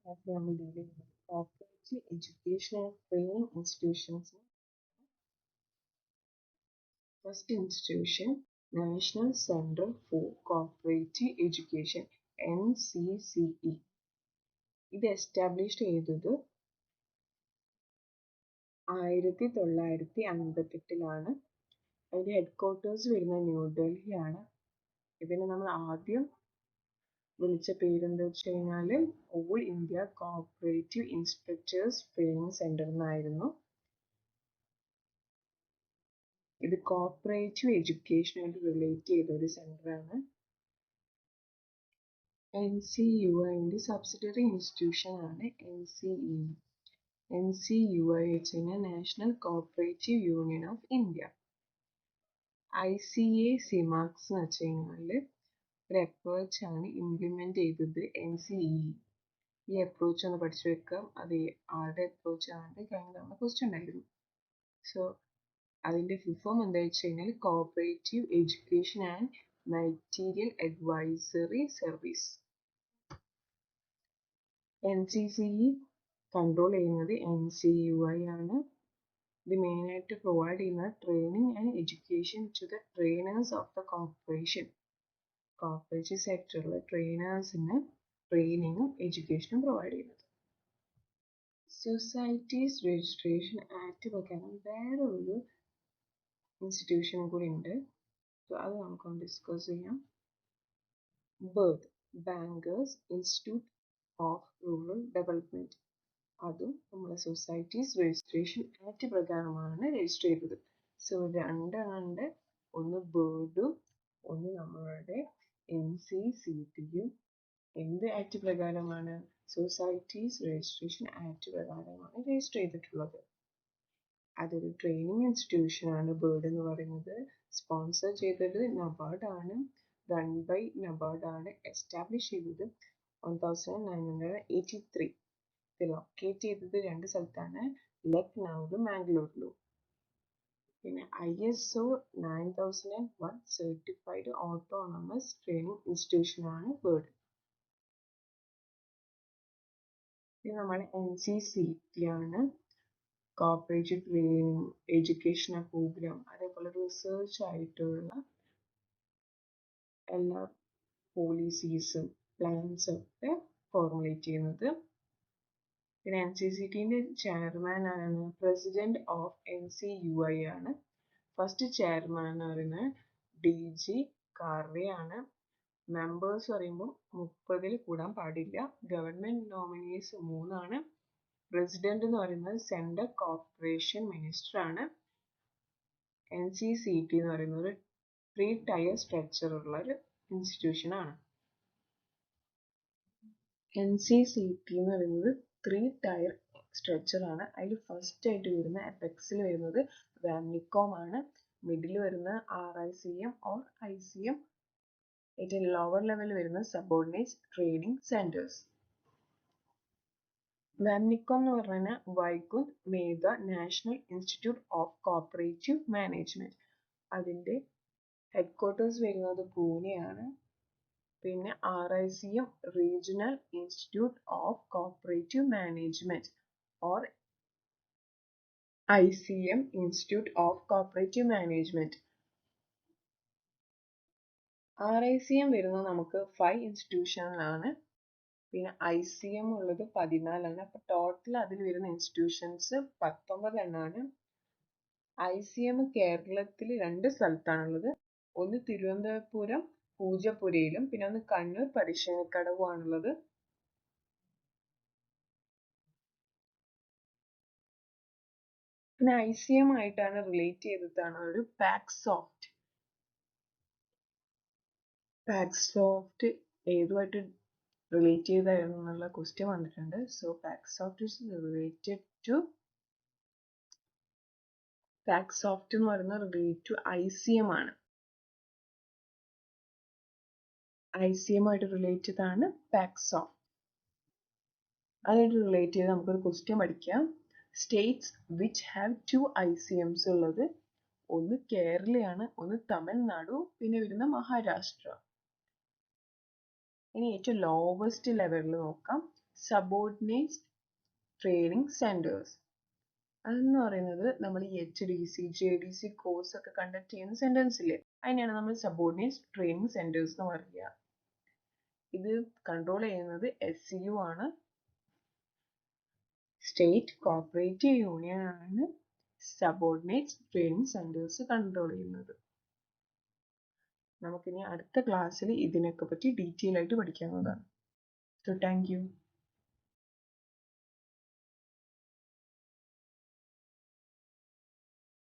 നമ്മൾ dealing with cooperative education and training institutions. First institution, National Center for Cooperative Education, NCCE. ഇത് establish ചെയ്തത് 1958 അതിന്റെ headquarters വരുന്നത് ന്യൂഡൽഹിയാണ്. ഇതിനെ നമ്മൾ ആദ്യം വിളിച്ച പേരെന്താ വെച്ച് കഴിഞ്ഞാല് all India cooperative inspectors training centre എന്നായിരുന്നു. ഇത് കോഓപ്പറേറ്റീവ് എഡ്യൂക്കേഷനായിട്ട് റിലേറ്റ് ചെയ്ത ഒരു സെന്ററാണ്. NCUIന്റെ സബ്സിഡറി ഇൻസ്റ്റിറ്റ്യൂഷൻ ആണ് NCE. NCUI വെച്ച് കഴിഞ്ഞാൽ national cooperative union of India. ICA-CIMAX എന്ന് വെച്ച് കഴിഞ്ഞാല് ഒരു അപ്രോച്ച് ആണ് ഇംപ്ലിമെന്റ് ചെയ്തത് NCE. ഈ അപ്രോച്ച് ഒന്ന് പഠിച്ചു വെക്കാം. അത് ആരുടെ അപ്രോച്ച് ആണ് കഴിഞ്ഞ തവണ ക്വസ്റ്റ്യൻ ഉണ്ടായിരുന്നു. സോ അതിന്റെ ഫുൾ ഫോം എന്താ വെച്ച് കഴിഞ്ഞാൽ cooperative education and material advisory service. NCCE control ചെയ്യുന്നത് NCUI ആണ്. ഇത് മെയിൻ ആയിട്ട് പ്രൊവൈഡ് ചെയ്യുന്ന training and education to the trainers of the corporation. Corporative സെക്ടറിലെ ട്രെയിനേഴ്സിന് ട്രെയിനിങ്ങും എഡ്യൂക്കേഷനും പ്രൊവൈഡ് ചെയ്യുന്നത്. സൊസൈറ്റീസ് രജിസ്ട്രേഷൻ ആക്ട് പ്രകാരം വേറെ ഒരു ഇൻസ്റ്റിറ്റ്യൂഷനും കൂടി ഉണ്ട്. സോ അത് നമുക്കൊന്ന് ഡിസ്കസ് ചെയ്യാം. BIRD, bankers institute of rural development. അതും നമ്മളെ സൊസൈറ്റീസ് രജിസ്ട്രേഷൻ ആക്ട് പ്രകാരമാണ് രജിസ്റ്റർ ചെയ്തത്. സോ രണ്ടെണ്ണുണ്ട്, ഒന്ന് BIRD-ഉം ഒന്ന് നമ്മളുടെ NCCT-യും. എന്ത് ആക്ട് പ്രകാരമാണ്? സൊസൈറ്റീസ് രജിസ്ട്രേഷൻ ആക്ട് പ്രകാരമാണ് രജിസ്റ്റർ ചെയ്തിട്ടുള്ളത്. അതൊരു ട്രെയിനിങ് ഇൻസ്റ്റിറ്റ്യൂഷൻ ആണ് BIRD എന്ന് പറയുന്നത്. സ്പോൺസർ ചെയ്തത് NABARD ആണ്. റൺ ബൈ NABARD ആണ്. എസ്റ്റാബ്ലിഷ് ചെയ്തത് 1983. ഇത് ലൊക്കേറ്റ് ചെയ്തത് രണ്ട് സ്ഥലത്താണ്, ലക്നൌവിലും മാംഗ്ലൂരിലും. പിന്നെ ISO 9001 certified autonomous training institution ആണ് BIRD. ഇത് നമ്മുടെ NCCT ആണ്. കോഓപ്പറേറ്റീവ് ട്രെയിനിങ്, എഡ്യൂക്കേഷണൽ പ്രോഗ്രാം, അതേപോലെ റിസർച്ച് ആയിട്ടുള്ള എല്ലാ പോളിസീസും പ്ലാൻസും ഒക്കെ ഫോർമുലേറ്റ് ചെയ്യുന്നത്. പിന്നെ NCCTന്റെ ചെയർമാൻ ആണ് പ്രസിഡന്റ് ഓഫ് NCUI ആണ്. ഫസ്റ്റ് ചെയർമാൻ എന്ന് പറയുന്നത് DG കാർവേ ആണ്. മെമ്പേഴ്സ് പറയുമ്പോൾ 30-ൽ കൂടാൻ പാടില്ല. ഗവൺമെന്റ് നോമിനീസ് 3 ആണ്. പ്രസിഡന്റ് എന്ന് പറയുന്നത് സെൻട്രൽ കോർപ്പറേഷൻ മിനിസ്റ്റർ ആണ്. NCCT എന്ന് പറയുന്നത് ഒരു 3 ടയർ സ്ട്രക്ചർ ഉള്ള ഒരു ഇൻസ്റ്റിറ്റ്യൂഷൻ ആണ്. NCCT എന്ന് പറയുന്നത് 3 ടയർ സ്ട്രക്ചർ ആണ്. അതിൽ ഫസ്റ്റ് ആയിട്ട് വരുന്ന അപെക്സിൽ വരുന്നത് വാംനികോം ആണ്. മിഡിൽ വരുന്ന RICM ഓർ ICM. ഏറ്റവും ലോവർ ലെവൽ വരുന്ന സബോർഡിനേറ്റ് ട്രെയിനിങ് സെന്റേഴ്സ്. വാംനികോം എന്ന് പറഞ്ഞാൽ Vaikunth Mehta national institute of cooperative management. അതിന്റെ ഹെഡ്ക്വാർട്ടേഴ്സ് വരുന്നത് പൂനെയാണ്. പിന്നെ RICM regional institute of cooperative management or ICM institute of cooperative management. RICM വരുന്നത് നമുക്ക് 5 ഇൻസ്റ്റിറ്റ്യൂഷനിലാണ്. പിന്നെ ICM ഉള്ളത് 14 ആണ്. അപ്പൊ ടോട്ടൽ അതിൽ വരുന്ന ഇൻസ്റ്റിറ്റ്യൂഷൻസ് 19 എണ്ണമാണ്. ICM കേരളത്തിൽ 2 സ്ഥലത്താണുള്ളത്. ഒന്ന് തിരുവനന്തപുരം പൂജപ്പുരയിലും പിന്നെ ഒന്ന് കണ്ണൂർ പരിശ്രമക്കടവുമാണുള്ളത്. പിന്നെ ICM ആയിട്ടാണ് റിലേറ്റ് ചെയ്തിട്ടാണ് ഒരു പാക്സോഫ്റ്റ്. പാക്സോഫ്റ്റ് ഏതുമായിട്ട് റിലേറ്റ് ചെയ്തായിരുന്നു എന്നുള്ള ക്വസ്റ്റ്യൻ വന്നിട്ടുണ്ട്. സോ പാക്സോഫ്റ്റ് ഇസ് റിലേറ്റഡ് ടു പാക്സോഫ്റ്റ് എന്ന് പറയുന്നത് റിലേറ്റ് ടു ICM ആണ്. ICM ആയിട്ട് റിലേറ്റ് ചെയ്താണ് പാക്സോഫ്റ്റ്. അതായിട്ട് റിലേറ്റ് ചെയ്ത് നമുക്കൊരു ക്വസ്റ്റ്യൻ പഠിക്കാം. സ്റ്റേറ്റ്സ് വിച്ച് ഹാവ് 2 ICMs ഉള്ളത് ഒന്ന് കേരളയാണ്, ഒന്ന് തമിഴ്നാടു, പിന്നെ വരുന്ന മഹാരാഷ്ട്ര. ഇനി ഏറ്റവും ലോവസ്റ്റ് ലെവലിൽ നോക്കാം. Subordinate training centres. അതെന്ന് പറയുന്നത് നമ്മൾ ഈ HDC JDC കോഴ്സ് ഒക്കെ കണ്ടക്ട് ചെയ്യുന്ന സെന്റേഴ്സ് ഇല്ലേ, അതിനെയാണ് നമ്മൾ സബോർഡിനേറ്റ് ട്രെയിനിങ് സെന്റേഴ്സ് എന്ന് പറയുക. ഇത് കൺട്രോൾ ചെയ്യുന്നത് SCU ആണ്, സ്റ്റേറ്റ് കോപ്പറേറ്റീവ് യൂണിയൻ ആണ് സബോർഡിനേറ്റ് ട്രെയിനിങ് സെന്റേഴ്സ് കൺട്രോൾ ചെയ്യുന്നത്. നമുക്കിനി അടുത്ത ക്ലാസ്സിൽ ഇതിനൊക്കെ പറ്റി ഡീറ്റെയിൽ ആയിട്ട് പഠിക്കാവുന്നതാണ്. So thank you.